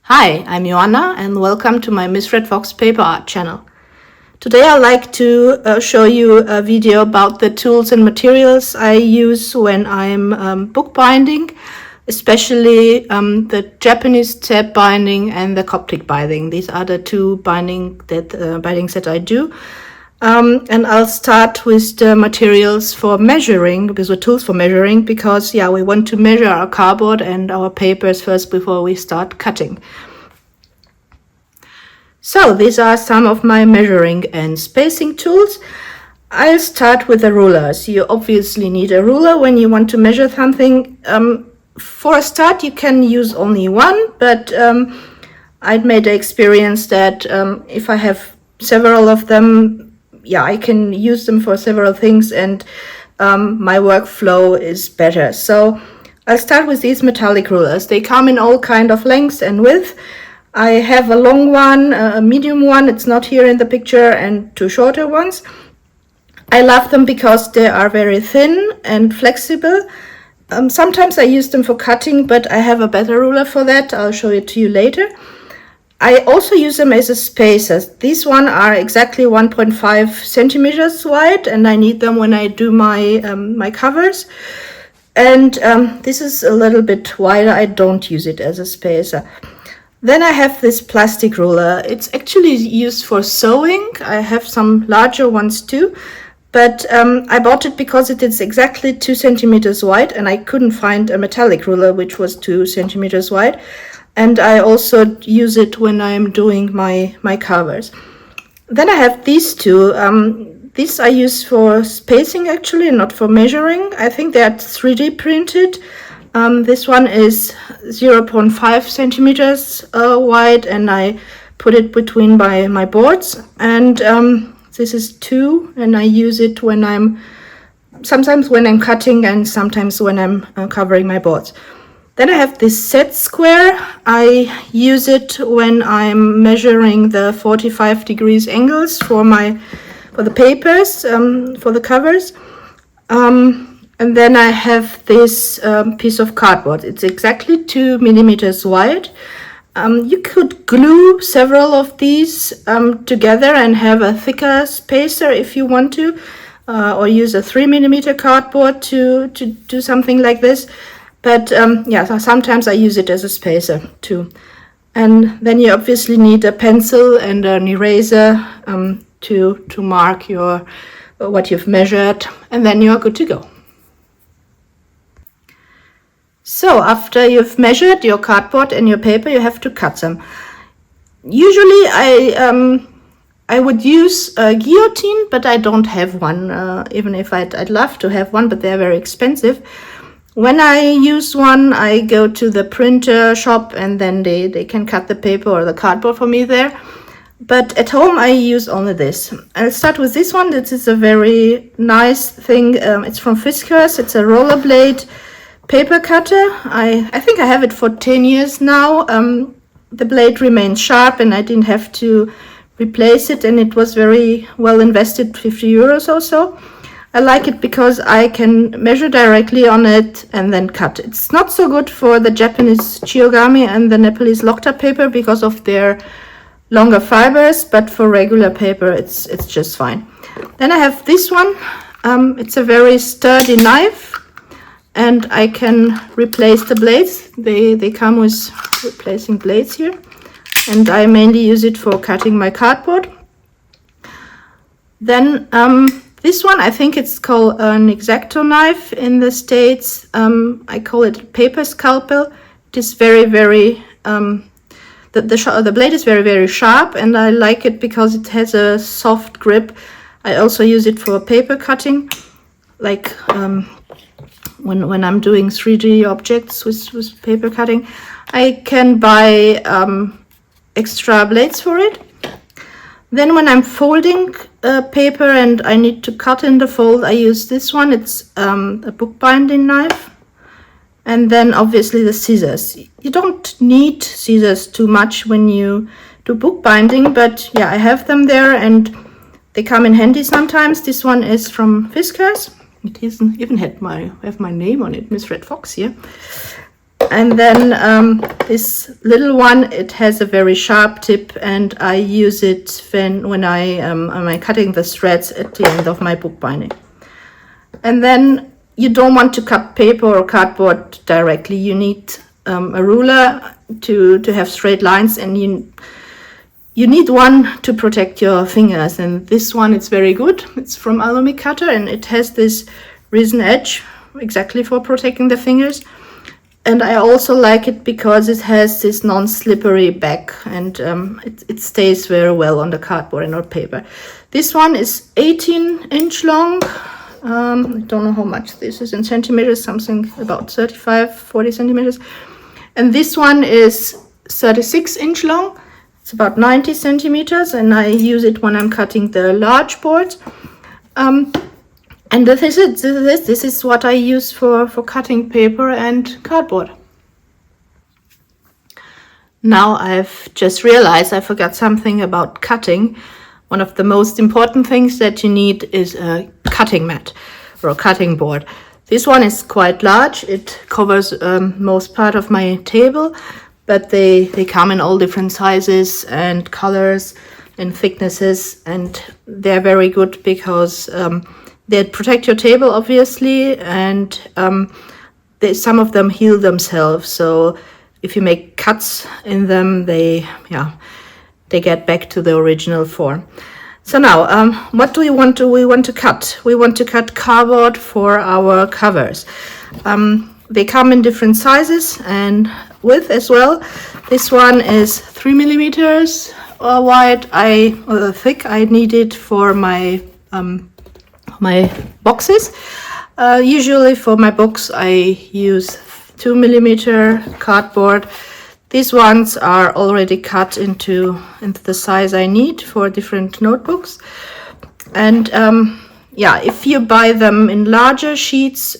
Hi, I'm Joanna and welcome to my missredfox paper art channel. Today I'd like to show you a video about the tools and materials I use when I'm bookbinding, especially the Japanese tab binding and the Coptic binding. These are the two bindings that I do. And I'll start with the materials for measuring, because the tools for measuring, because we want to measure our cardboard and our papers first before we start cutting. So these are some of my measuring and spacing tools. I'll start with the rulers. You obviously need a ruler when you want to measure something. For a start, you can use only one, but I'd made the experience that if I have several of them, I can use them for several things, and my workflow is better. So I'll start with these metallic rulers. They come in all kind of lengths and width. I have a long one, a medium one, it's not here in the picture, and two shorter ones. I love them because they are very thin and flexible. Sometimes I use them for cutting, but I have a better ruler for that. I'll show it to you later. I also use them as a spacer. These ones are exactly 1.5 centimeters wide, and I need them when I do my covers. And this is a little bit wider. I don't use it as a spacer. Then I have this plastic ruler. It's actually used for sewing. I have some larger ones too, but I bought it because it is exactly 2 centimeters wide, and I couldn't find a metallic ruler which was 2 centimeters wide. And I also use it when I'm doing my covers. Then I have these two. These I use for spacing actually, not for measuring. I think they are 3D printed. This one is 0.5 centimeters wide, and I put it between my boards. And this is 2, and I use it sometimes when I'm cutting and sometimes when I'm covering my boards. Then I have this set square. I use it when I'm measuring the 45 degrees angles for the papers, for the covers. And then I have this piece of cardboard. It's exactly 2 millimeters wide. You could glue several of these together and have a thicker spacer if you want to, or use a 3 millimeter cardboard to do something like this. But so sometimes I use it as a spacer too. And then you obviously need a pencil and an eraser to mark what you've measured, and then you're good to go. So after you've measured your cardboard and your paper, you have to cut them. Usually I would use a guillotine, but I don't have one, even if I'd love to have one, but they're very expensive. When I use one, I go to the printer shop, and then they can cut the paper or the cardboard for me there. But at home I use only this. I'll start with this one. This is a very nice thing. It's from Fiskars. It's a rollerblade paper cutter. I think I have it for 10 years now. The blade remains sharp, and I didn't have to replace it, and it was very well invested, 50 euros or so. I like it because I can measure directly on it and then cut. It's not so good for the Japanese chiogami and the Nepalese locta paper because of their longer fibers, but for regular paper it's just fine. Then I have this one. It's a very sturdy knife, and I can replace the blades. They come with replacing blades here, and I mainly use it for cutting my cardboard. Then this one, I think it's called an X-Acto knife in the States. I call it paper scalpel. It is very, very, the blade is very, very sharp, and I like it because it has a soft grip. I also use it for paper cutting, like when I'm doing 3D objects with paper cutting. I can buy extra blades for it. Then when I'm folding paper and I need to cut in the fold, I use this one. It's a bookbinding knife. And then obviously the scissors. You don't need scissors too much when you do bookbinding, but I have them there and they come in handy sometimes. This one is from Fiskars. It even have my name on it, missredfox here. And then this little one, it has a very sharp tip, and I use it when I am cutting the threads at the end of my bookbinding. And then you don't want to cut paper or cardboard directly. You need a ruler to have straight lines, and you need one to protect your fingers. And this one, it's very good. It's from Alumi Cutter, and it has this risen edge exactly for protecting the fingers. And I also like it because it has this non-slippery back, and it stays very well on the cardboard and not paper. This one is 18-inch long. I don't know how much this is in centimeters, something about 35-40 centimeters. And this one is 36-inch long. It's about 90 centimeters, and I use it when I'm cutting the large boards. And this is what I use for cutting paper and cardboard. Now I've just realized I forgot something about cutting. One of the most important things that you need is a cutting mat or a cutting board. This one is quite large. It covers most part of my table, but they come in all different sizes and colors and thicknesses, and they're very good because they protect your table, obviously, and some of them heal themselves. So if you make cuts in them, they get back to the original form. So now, what do we want to cut? We want to cut cardboard for our covers. They come in different sizes and width as well. This one is 3 millimeters wide. Thick. I need it for my boxes. Usually for my books I use 2 millimeter cardboard. These ones are already cut into the size I need for different notebooks. And if you buy them in larger sheets,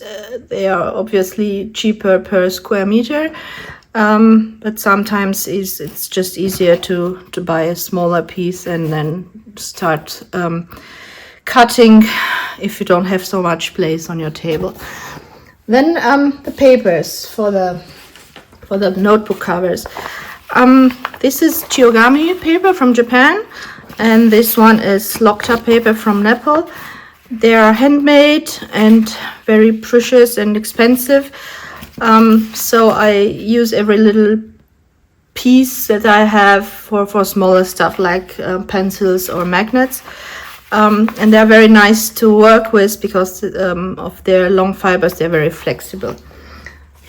they are obviously cheaper per square meter. But sometimes it's just easier to buy a smaller piece and then start cutting if you don't have so much place on your table. Then the papers for the notebook covers. This is Chiogami paper from Japan, and this one is locked up paper from Nepal. They are handmade and very precious and expensive. So I use every little piece that I have for smaller stuff like pencils or magnets. And they're very nice to work with because of their long fibers. They're very flexible.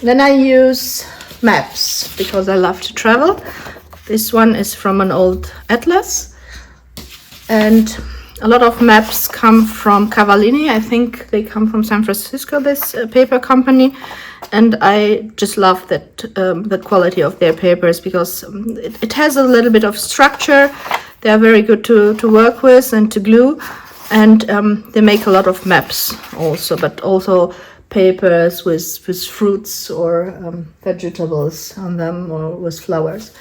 Then I use maps because I love to travel. This one is from an old atlas, and a lot of maps come from Cavallini. I think they come from San Francisco, this paper company, and I just love that the quality of their papers because it has a little bit of structure. They are very good to work with and to glue, and they make a lot of maps also, but also papers with fruits or vegetables on them, or with flowers.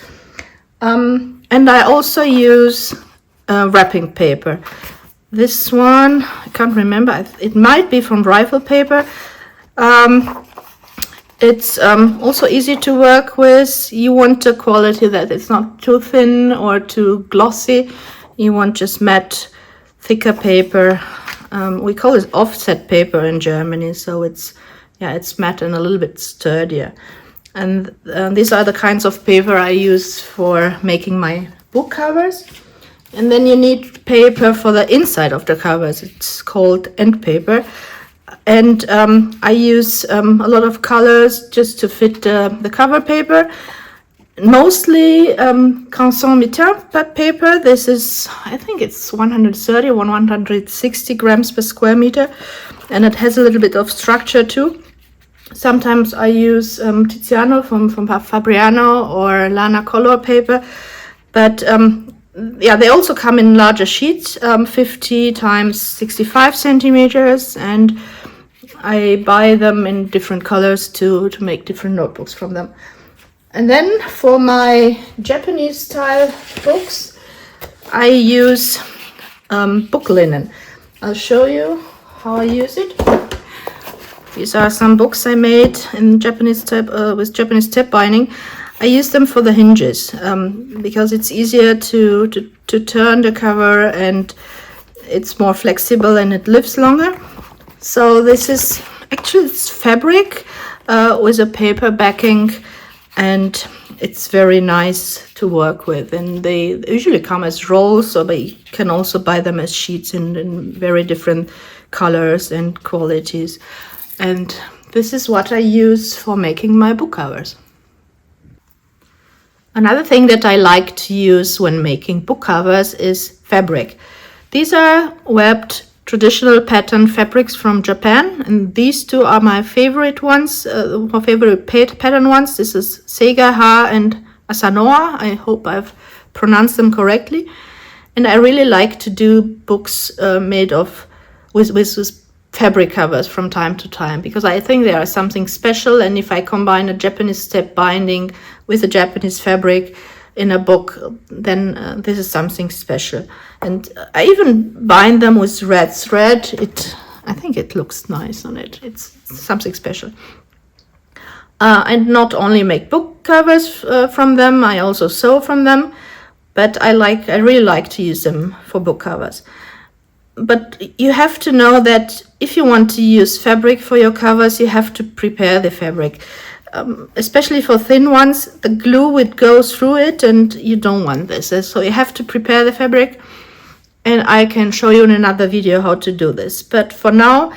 And I also use wrapping paper. This one, I can't remember, it might be from rifle paper. It's also easy to work with. You want a quality that it's not too thin or too glossy. You want just matte, thicker paper. We call it offset paper in Germany, so it's matte and a little bit sturdier. And these are the kinds of paper I use for making my book covers. And then you need paper for the inside of the covers. It's called end paper. And I use a lot of colors just to fit the cover paper. Mostly Canson Mitin paper. This is, I think it's 130 or 160 grams per square meter. And it has a little bit of structure too. Sometimes I use Tiziano from Fabriano or Lana Color paper. But they also come in larger sheets, 50 times 65 centimeters. And I buy them in different colors to make different notebooks from them. And then for my Japanese style books, I use booklinen. I'll show you how I use it. These are some books I made in Japanese tab with Japanese tab binding. I use them for the hinges because it's easier to turn the cover, and it's more flexible and it lives longer. So this is actually, it's fabric with a paper backing, and it's very nice to work with. And they usually come as rolls, so you can also buy them as sheets in very different colors and qualities. And this is what I use for making my book covers. Another thing that I like to use when making book covers is fabric. These are webbed traditional pattern fabrics from Japan, and these two are my favorite ones, my favorite pattern ones. This is Seigaha and Asanoa. I hope I've pronounced them correctly. And I really like to do books made of with fabric covers from time to time, because I think they are something special. And if I combine a Japanese tab binding with a Japanese fabric in a book, then this is something special. And I even bind them with red thread. I think it looks nice on it. It's something special. And not only make book covers from them, I also sew from them. But I really like to use them for book covers. But you have to know that if you want to use fabric for your covers, you have to prepare the fabric. Especially for thin ones, the glue would go through it, and you don't want this. So you have to prepare the fabric, and I can show you in another video how to do this. But for now,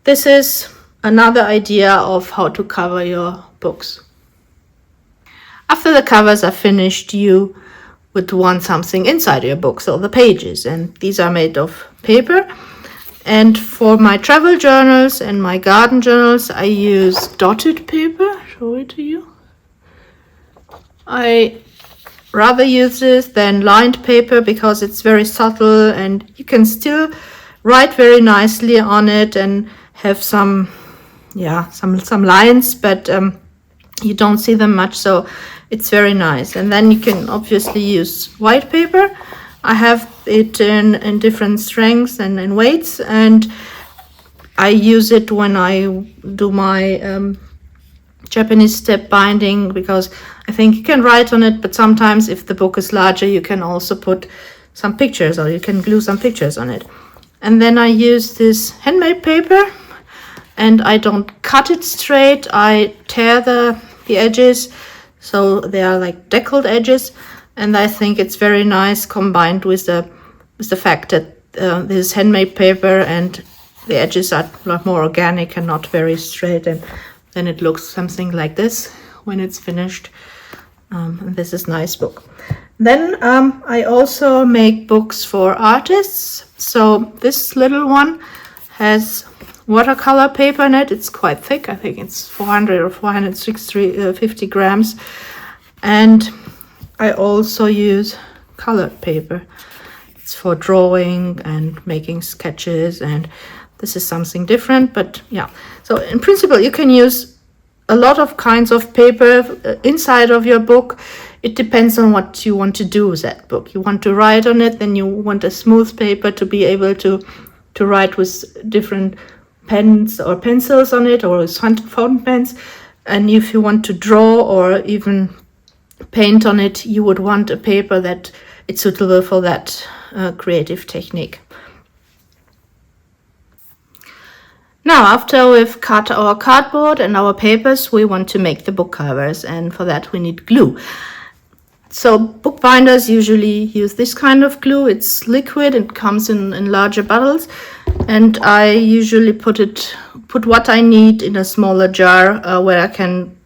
this is another idea of how to cover your books. After the covers are finished, you would want something inside your book, so the pages, and these are made of paper. And for my travel journals and my garden journals, I use dotted paper. Show it to you. I rather use this than lined paper because it's very subtle, and you can still write very nicely on it and have some lines, but you don't see them much, so it's very nice. And then you can obviously use white paper. I have it in different strengths and in weights, and I use it when I do my Japanese tab binding, because I think you can write on it, but sometimes if the book is larger, you can also put some pictures, or you can glue some pictures on it. And then I use this handmade paper, and I don't cut it straight. I tear the edges, so they are like deckled edges. And I think it's very nice combined with the fact that this is handmade paper and the edges are a lot more organic and not very straight. And then it looks something like this when it's finished. And this is a nice book. Then I also make books for artists. So this little one has watercolor paper in it. It's quite thick. I think it's 400 or 450 grams. And I also use colored paper. It's for drawing and making sketches, and this is something different, but yeah. So in principle, you can use a lot of kinds of paper inside of your book. It depends on what you want to do with that book. You want to write on it, then you want a smooth paper to be able to write with different pens or pencils on it, or with fountain pens. And if you want to draw or even paint on it, you would want a paper that it's suitable for that creative technique. Now, after we've cut our cardboard and our papers, we want to make the book covers, and for that we need glue. So bookbinders usually use this kind of glue. It's liquid, it comes in larger bottles, and I usually put what I need in a smaller jar where I can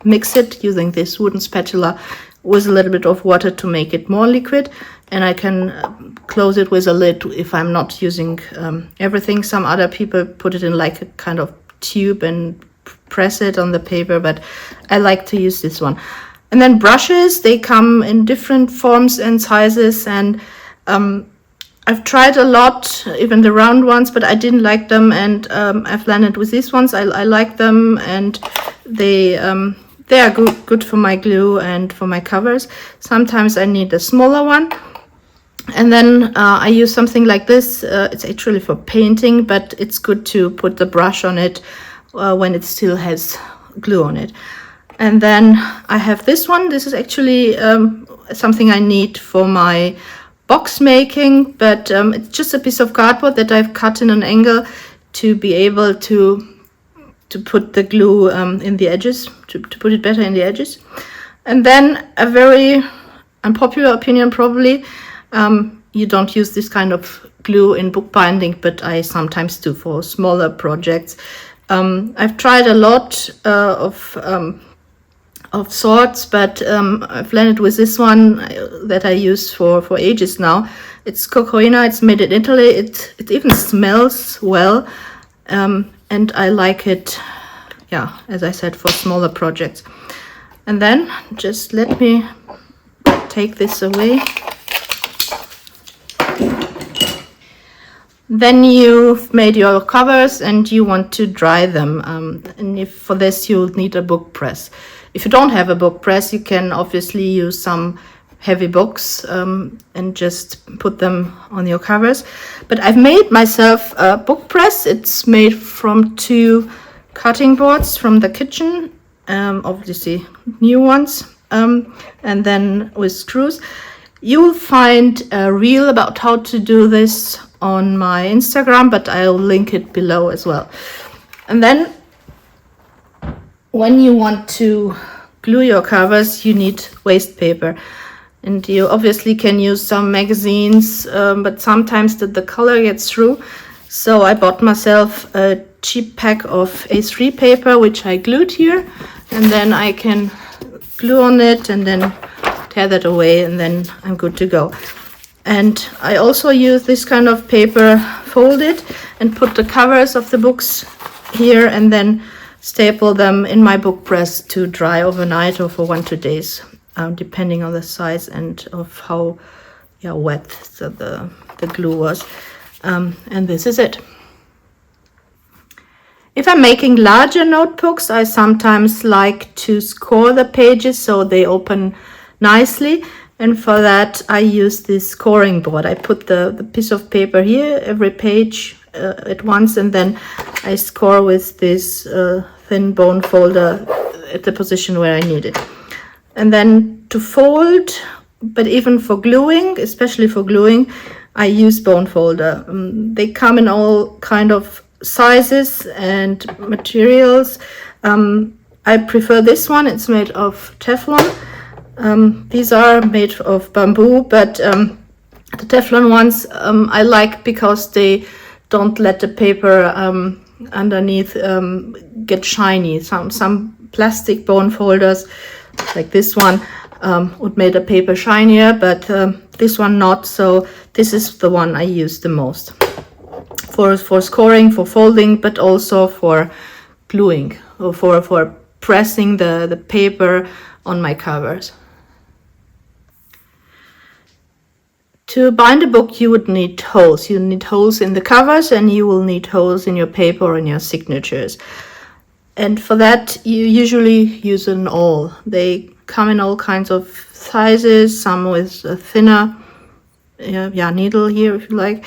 mix it using this wooden spatula with a little bit of water to make it more liquid, and I can close it with a lid if I'm not using everything. Some other people put it in like a kind of tube and press it on the paper, but I like to use this one. And then brushes, they come in different forms and sizes, and I've tried a lot, even the round ones, but I didn't like them, and I've landed with these ones. I like them, and they are good for my glue and for my covers. Sometimes I need a smaller one. And then I use something like this. It's actually for painting, but it's good to put the brush on it when it still has glue on it. And then I have this one. This is actually something I need for my box making, but it's just a piece of cardboard that I've cut in an angle to be able to put the glue in the edges, to put it better in the edges. And then a very unpopular opinion probably, you don't use this kind of glue in bookbinding, but I sometimes do for smaller projects. I've tried a lot of sorts, but I've landed with this one that I use for ages now. It's Cocoina. It's made in Italy. It even smells well, and I like it, yeah, as I said, for smaller projects. And then just let me take this away. Then you've made your covers and you want to dry them, and if for this you'll need a book press. If you don't have a book press, you can obviously use some heavy books and just put them on your covers. But I've made myself a book press. It's made from 2 cutting boards from the kitchen, obviously new ones, and then with screws. You'll find a reel about how to do this on my Instagram, but I'll link it below as well. And then when you want to glue your covers, you need waste paper. And you obviously can use some magazines, but sometimes the color gets through. So I bought myself a cheap pack of A3 paper, which I glued here. And then I can glue on it and then tear that away, and then I'm good to go. And I also use this kind of paper, fold it and put the covers of the books here, and then staple them in my book press to dry overnight or for 1-2 days, depending on the size and of how wet the glue was. And this is it. If I'm making larger notebooks, I sometimes like to score the pages so they open nicely. And for that, I use this scoring board. I put the piece of paper here, every page at once, and then I score with this thin bone folder at the position where I need it. And then to fold, but even for gluing, especially for gluing, I use bone folder. They come in all kind of sizes and materials. I prefer this one. It's made of Teflon. These are made of bamboo, but the Teflon ones I like because they don't let the paper underneath get shiny. Some plastic bone folders, like this one, would make the paper shinier, but this one not. So this is the one I use the most for scoring, for folding, but also for gluing or for pressing the paper on my covers. To bind a book, you would need holes. You need holes in the covers, and you will need holes in your paper or in your signatures. And for that, you usually use an awl. They come in all kinds of sizes, some with a thinner needle here, if you like.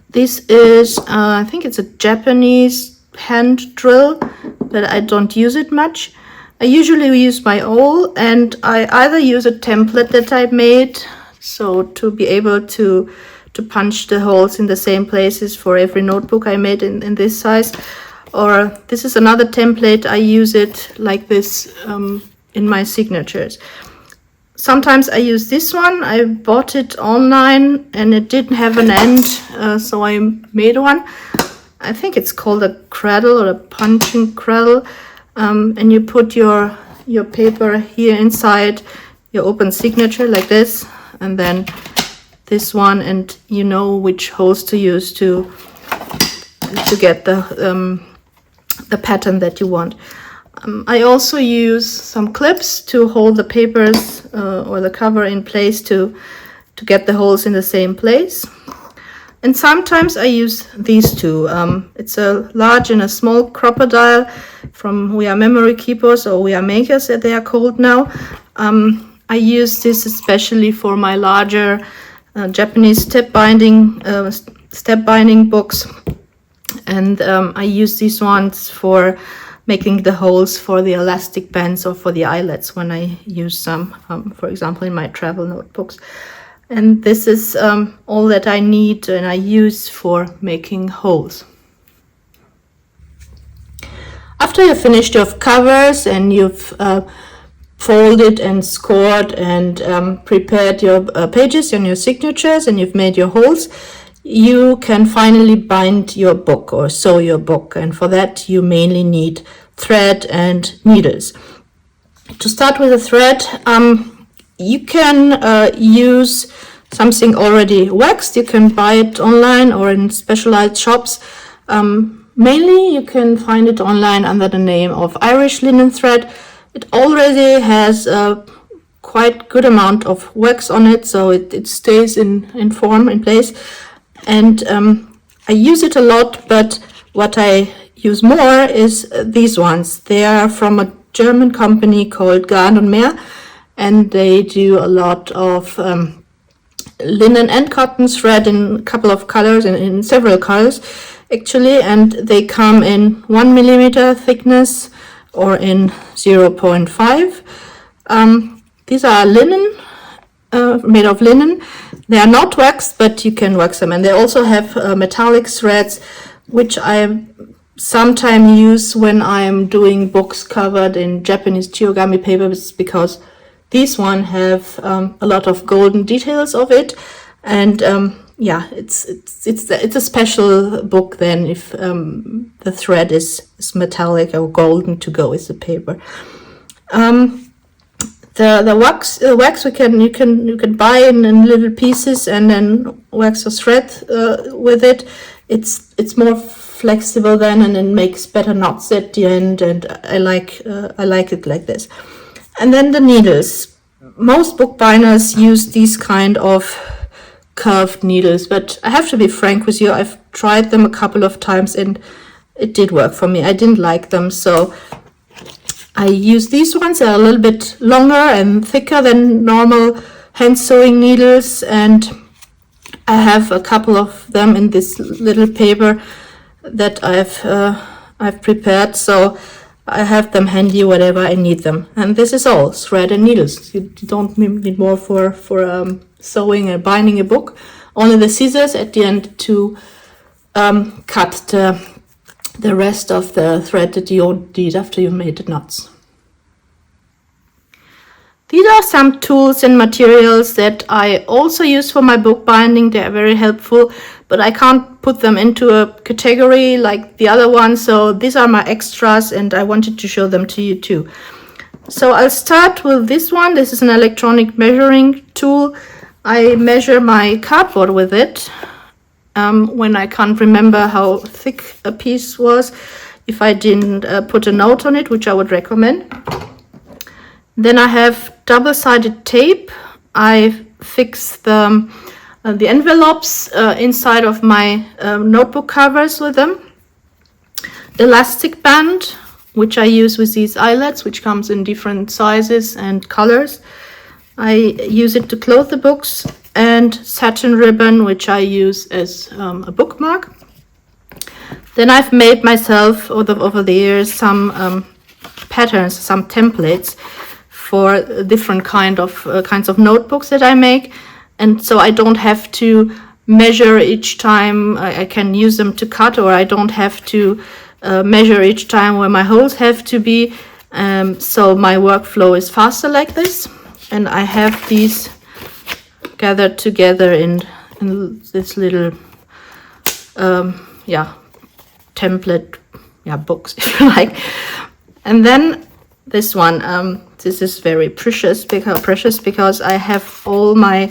This is, I think it's a Japanese hand drill, but I don't use it much. I usually use my awl, and I either use a template that I made, so to be able to punch the holes in the same places for every notebook I made in this size, or this is another template. I use it like this in my signatures. Sometimes I use this one. I bought it online and it didn't have an end, so I made one. I think it's called a cradle or a punching cradle. And you put your paper here inside your open signature like this, and then this one, and you know which holes to use to get the pattern that you want. I also use some clips to hold the papers or the cover in place to get the holes in the same place. And sometimes I use these two. It's a large and a small crocodile from We Are Memory Keepers, or We Are Makers as they are called now. I use this especially for my larger Japanese step binding books. And I use these ones for making the holes for the elastic bands or for the eyelets when I use some, for example, in my travel notebooks. And this is all that I need and I use for making holes. After you've finished your covers and you've folded and scored and prepared your pages and your signatures and you've made your holes, you can finally bind your book or sew your book. And for that, you mainly need thread and needles. To start with the thread, you can use something already waxed. You can buy it online or in specialized shops. Mainly, you can find it online under the name of Irish linen thread. It already has a quite good amount of wax on it, so it stays in form, in place. And I use it a lot, but what I use more is these ones. They are from a German company called Garn und Meer, and they do a lot of linen and cotton thread in a couple of colors, and in several colors actually, and they come in 1 millimeter thickness or in 0.5. These are linen, made of linen. They are not waxed, but you can wax them. And they also have metallic threads, which I sometimes use when I'm doing books covered in Japanese chiogami papers, because these one have a lot of golden details of it. And yeah, it's a special book then if the thread is metallic or golden to go with the paper. The wax you can buy in little pieces and then wax or thread with it. It's more flexible then, and it makes better knots at the end. And I like it like this. And then the needles. Most bookbinders use these kind of curved needles, but I have to be frank with you, I've tried them a couple of times and it did work for me. I didn't like them, so I use these ones. They're a little bit longer and thicker than normal hand sewing needles, and I have a couple of them in this little paper that I've prepared, so I have them handy whenever I need them. And this is all, thread and needles. You don't need more for sewing and binding a book. Only the scissors at the end to cut the rest of the thread that you need after you've made the knots. These are some tools and materials that I also use for my bookbinding. They are very helpful, but I can't put them into a category like the other ones. So these are my extras and I wanted to show them to you too. So I'll start with this one. This is an electronic measuring tool. I measure my cardboard with it when I can't remember how thick a piece was, if I didn't put a note on it, which I would recommend. Then I have double-sided tape. I fix the envelopes inside of my notebook covers with them. Elastic band, which I use with these eyelets, which comes in different sizes and colors. I use it to close the books, and satin ribbon, which I use as a bookmark. Then I've made myself over the years some patterns, some templates for different kinds of notebooks that I make, and so I don't have to measure each time. I can use them to cut, or I don't have to measure each time where my holes have to be. So my workflow is faster like this. And I have these gathered together in this little template books, if you like. And then this one, this is very precious because I have all my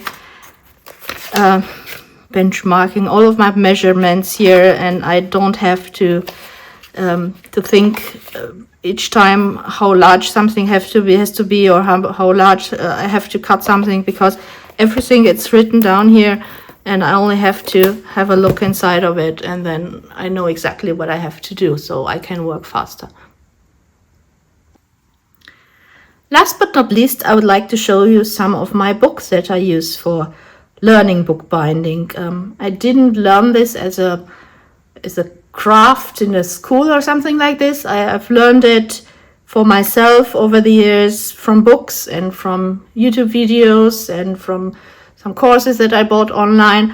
benchmarking, all of my measurements here, and I don't have to think each time how large something has to be, or how large I have to cut something, because everything gets written down here and I only have to have a look inside of it, and then I know exactly what I have to do, so I can work faster. Last but not least, I would like to show you some of my books that I use for learning bookbinding. I didn't learn this as a craft in a school or something like this. I've learned it for myself over the years from books and from YouTube videos and from some courses that I bought online.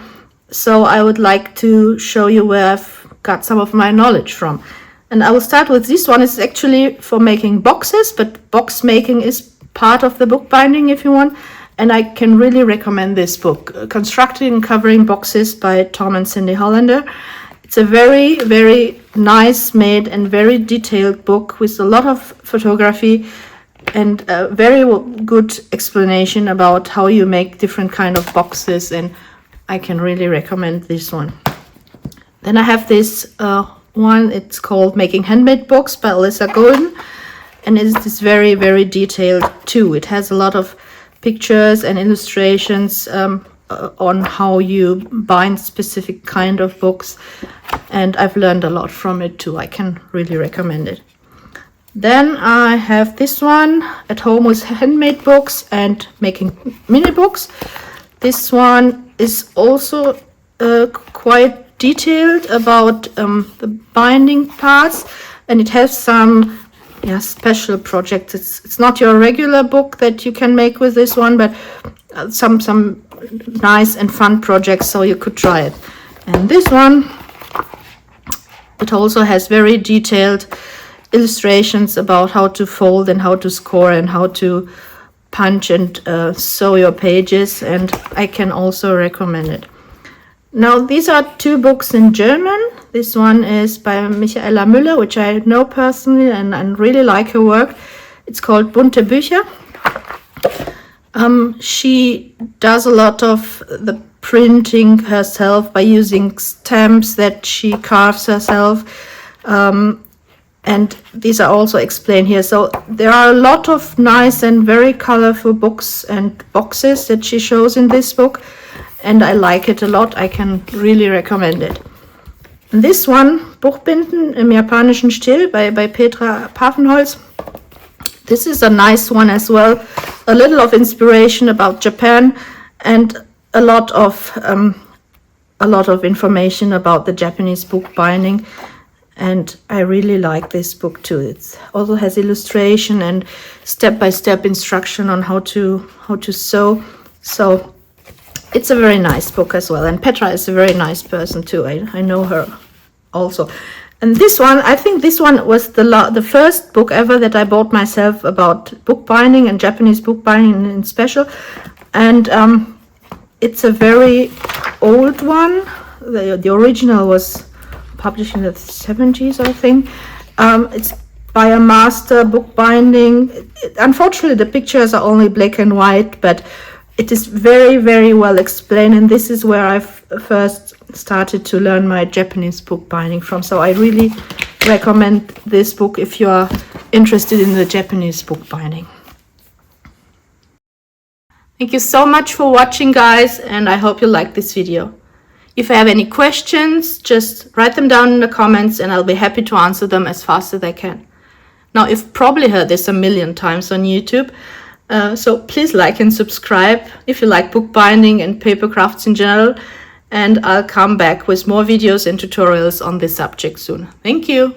So I would like to show you where I've got some of my knowledge from. And I will start with this one. It's actually for making boxes, but box making is part of the bookbinding if you want. And I can really recommend this book, Constructing and Covering Boxes by Tom and Cindy Hollander. It's a very, very nice made and very detailed book with a lot of photography and a very good explanation about how you make different kind of boxes, and I can really recommend this one. Then I have this one, it's called Making Handmade Books by Alyssa Golden, and it's very, very detailed too. It has a lot of pictures and illustrations on how you bind specific kind of books, and I've learned a lot from it too. I can really recommend it. Then I have this one, At Home with Handmade Books and Making Mini Books. This one is also quite detailed about the binding parts, and it has some special projects. It's not your regular book that you can make with this one, but some nice and fun projects, so you could try it. And this one, it also has very detailed illustrations about how to fold and how to score and how to punch and sew your pages, and I can also recommend it. Now, these are two books in German. This one is by Michaela Müller, which I know personally and really like her work. It's called Bunte Bücher. She does a lot of the printing herself by using stamps that she carves herself. And these are also explained here. So there are a lot of nice and very colorful books and boxes that she shows in this book, and I like it a lot. I can really recommend it. And this one, Buchbinden im japanischen Stil by Petra Pavenholz. This is a nice one as well. A little of inspiration about Japan and a lot of information about the Japanese bookbinding. And I really like this book too. It also has illustration and step-by-step instruction on how to sew. So it's a very nice book as well. And Petra is a very nice person too. I know her also. And this one, I think this one was the first book ever that I bought myself about bookbinding and Japanese bookbinding in special. And it's a very old one. The original was published in the 70s, I think. It's by a master bookbinding. Unfortunately, the pictures are only black and white, but it is very, very well explained, and this is where I first started to learn my Japanese bookbinding from. So I really recommend this book if you are interested in the Japanese bookbinding. Thank you so much for watching, guys, and I hope you liked this video. If you have any questions, just write them down in the comments and I'll be happy to answer them as fast as I can. Now, you've probably heard this a million times on YouTube, so please like and subscribe if you like bookbinding and paper crafts in general, and I'll come back with more videos and tutorials on this subject soon. Thank you!